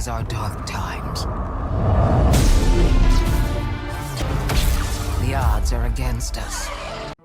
These are dark times. The odds are against us.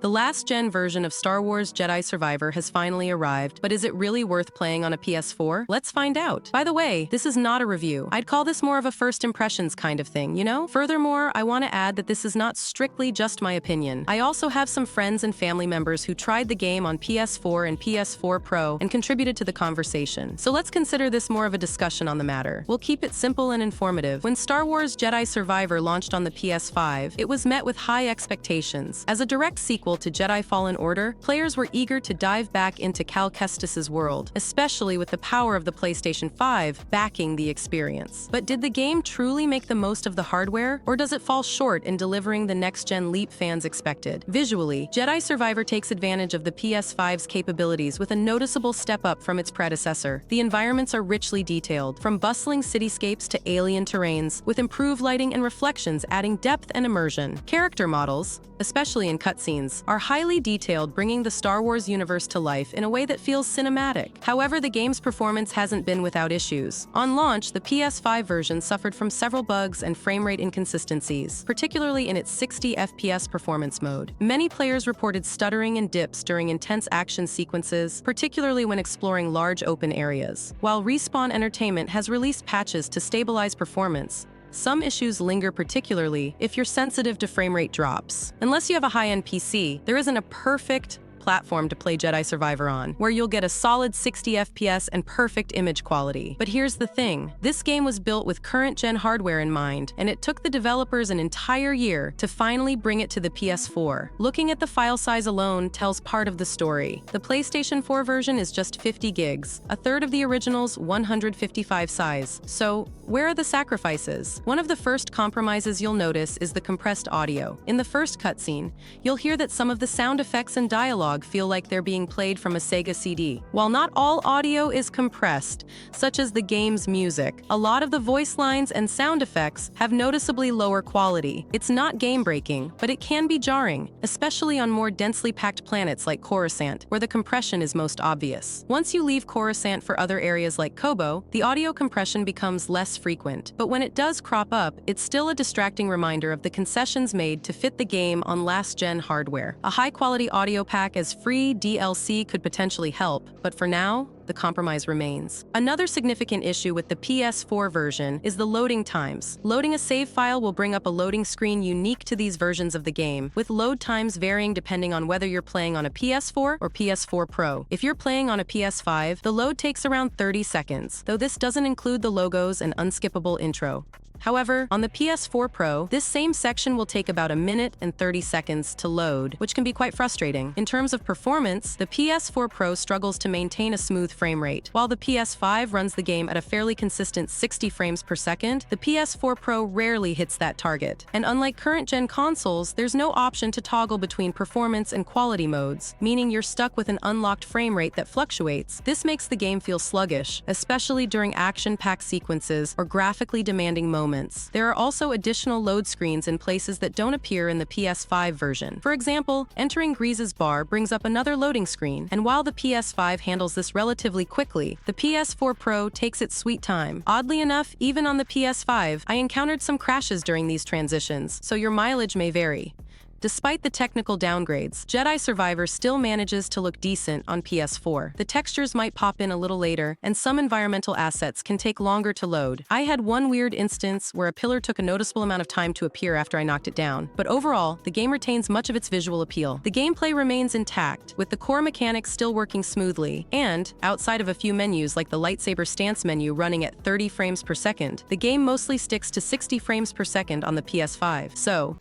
The last-gen version of Star Wars Jedi Survivor has finally arrived, but is it really worth playing on a PS4? Let's find out. By the way, this is not a review. I'd call this more of a first impressions kind of thing, you know? Furthermore, I want to add that this is not strictly just my opinion. I also have some friends and family members who tried the game on PS4 and PS4 Pro and contributed to the conversation. So let's consider this more of a discussion on the matter. We'll keep it simple and informative. When Star Wars Jedi Survivor launched on the PS5, it was met with high expectations. As a direct sequel to Jedi Fallen Order, players were eager to dive back into Cal Kestis's world, especially with the power of the PlayStation 5 backing the experience. But did the game truly make the most of the hardware, or does it fall short in delivering the next-gen leap fans expected? Visually, Jedi Survivor takes advantage of the PS5's capabilities with a noticeable step up from its predecessor. The environments are richly detailed, from bustling cityscapes to alien terrains, with improved lighting and reflections adding depth and immersion. Character models, especially in cutscenes, are highly detailed, bringing the Star Wars universe to life in a way that feels cinematic. However, the game's performance hasn't been without issues. On launch, the PS5 version suffered from several bugs and frame rate inconsistencies, particularly in its 60 FPS performance mode. Many players reported stuttering and dips during intense action sequences, particularly when exploring large open areas. While Respawn Entertainment has released patches to stabilize performance, some issues linger, particularly if you're sensitive to frame rate drops. Unless you have a high-end PC, there isn't a perfect platform to play Jedi Survivor on, where you'll get a solid 60 FPS and perfect image quality. But here's the thing, this game was built with current-gen hardware in mind, and it took the developers an entire year to finally bring it to the PS4. Looking at the file size alone tells part of the story. The PlayStation 4 version is just 50 gigs, a third of the original's 155 size. So, where are the sacrifices? One of the first compromises you'll notice is the compressed audio. In the first cutscene, you'll hear that some of the sound effects and dialogue feel like they're being played from a Sega CD. While not all audio is compressed, such as the game's music, a lot of the voice lines and sound effects have noticeably lower quality. It's not game-breaking, but it can be jarring, especially on more densely packed planets like Coruscant, where the compression is most obvious. Once you leave Coruscant for other areas like Kobo, the audio compression becomes less frequent. But when it does crop up, it's still a distracting reminder of the concessions made to fit the game on last-gen hardware. A high-quality audio pack as free DLC could potentially help, but for now, the compromise remains. Another significant issue with the PS4 version is the loading times. Loading a save file will bring up a loading screen unique to these versions of the game, with load times varying depending on whether you're playing on a PS4 or PS4 Pro. If you're playing on a PS5, the load takes around 30 seconds, though this doesn't include the logos and unskippable intro. However, on the PS4 Pro, this same section will take about 1 minute and 30 seconds to load, which can be quite frustrating. In terms of performance, the PS4 Pro struggles to maintain a smooth frame rate. While the PS5 runs the game at a fairly consistent 60 frames per second, the PS4 Pro rarely hits that target. And unlike current-gen consoles, there's no option to toggle between performance and quality modes, meaning you're stuck with an unlocked frame rate that fluctuates. This makes the game feel sluggish, especially during action-packed sequences or graphically demanding moments. There are also additional load screens in places that don't appear in the PS5 version. For example, entering Grease's bar brings up another loading screen, and while the PS5 handles this relatively quickly, the PS4 Pro takes its sweet time. Oddly enough, even on the PS5, I encountered some crashes during these transitions, so your mileage may vary. Despite the technical downgrades, Jedi Survivor still manages to look decent on PS4. The textures might pop in a little later, and some environmental assets can take longer to load. I had one weird instance where a pillar took a noticeable amount of time to appear after I knocked it down, but overall, the game retains much of its visual appeal. The gameplay remains intact, with the core mechanics still working smoothly, and, outside of a few menus like the lightsaber stance menu running at 30 frames per second, the game mostly sticks to 60 frames per second on the PS5. So,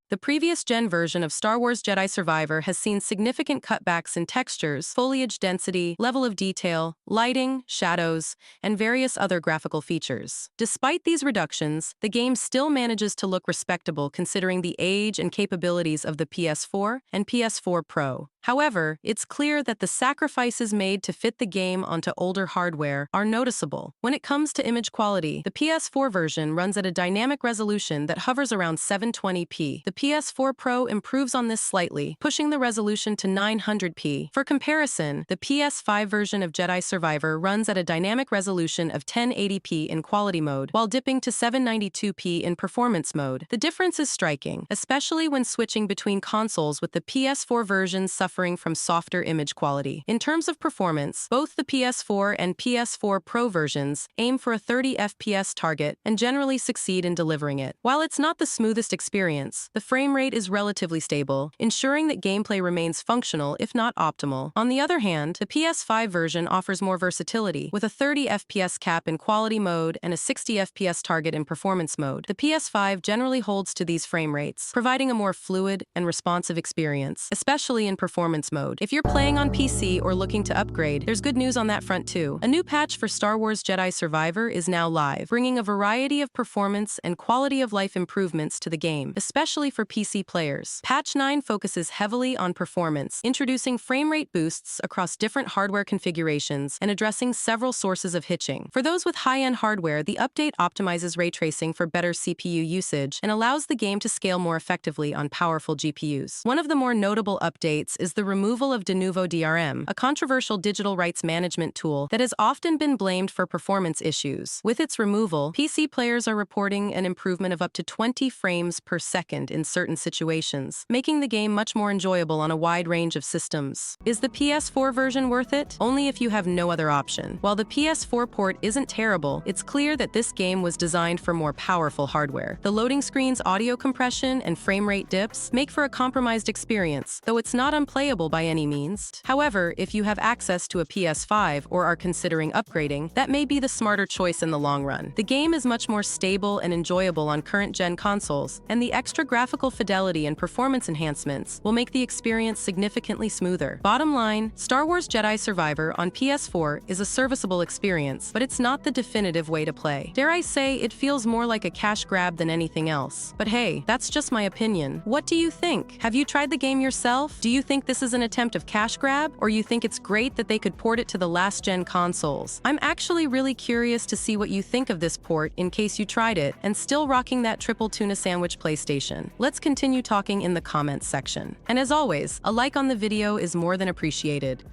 the previous gen version of Star Wars Jedi Survivor has seen significant cutbacks in textures, foliage density, level of detail, lighting, shadows, and various other graphical features. Despite these reductions, the game still manages to look respectable considering the age and capabilities of the PS4 and PS4 Pro. However, it's clear that the sacrifices made to fit the game onto older hardware are noticeable. When it comes to image quality, the PS4 version runs at a dynamic resolution that hovers around 720p. The PS4 Pro improves on this slightly, pushing the resolution to 900p. For comparison, the PS5 version of Jedi Survivor runs at a dynamic resolution of 1080p in quality mode, while dipping to 792p in performance mode. The difference is striking, especially when switching between consoles, with the PS4 versions suffering from softer image quality. In terms of performance, both the PS4 and PS4 Pro versions aim for a 30 FPS target and generally succeed in delivering it. While it's not the smoothest experience, the frame rate is relatively stable, ensuring that gameplay remains functional if not optimal. On the other hand, the PS5 version offers more versatility, with a 30 FPS cap in quality mode and a 60 FPS target in performance mode. The PS5 generally holds to these frame rates, providing a more fluid and responsive experience, especially in performance mode. If you're playing on PC or looking to upgrade, there's good news on that front too. A new patch for Star Wars Jedi Survivor is now live, bringing a variety of performance and quality of life improvements to the game, especially for PC players. Patch 9 focuses heavily on performance, introducing frame rate boosts across different hardware configurations and addressing several sources of hitching. For those with high-end hardware, the update optimizes ray tracing for better CPU usage and allows the game to scale more effectively on powerful GPUs. One of the more notable updates is the removal of de novo DRM, a controversial digital rights management tool that has often been blamed for performance issues. With its removal, PC players are reporting an improvement of up to 20 frames per second in certain situations, making the game much more enjoyable on a wide range of systems. Is the PS4 version worth it? Only if you have no other option. While the PS4 port isn't terrible, it's clear that this game was designed for more powerful hardware. The loading screen's audio compression and frame rate dips make for a compromised experience, though it's not unplayable by any means. However, if you have access to a PS5 or are considering upgrading, that may be the smarter choice in the long run. The game is much more stable and enjoyable on current-gen consoles, and the extra graphical fidelity and performance enhancements will make the experience significantly smoother. Bottom line, Star Wars Jedi Survivor on PS4 is a serviceable experience, but it's not the definitive way to play. Dare I say, it feels more like a cash grab than anything else. But hey, that's just my opinion. What do you think? Have you tried the game yourself? Do you think this is an attempt of cash grab, or you think it's great that they could port it to the last-gen consoles? I'm actually really curious to see what you think of this port in case you tried it and still rocking that triple tuna sandwich PlayStation. Let's continue talking in the comments section. And as always, a like on the video is more than appreciated.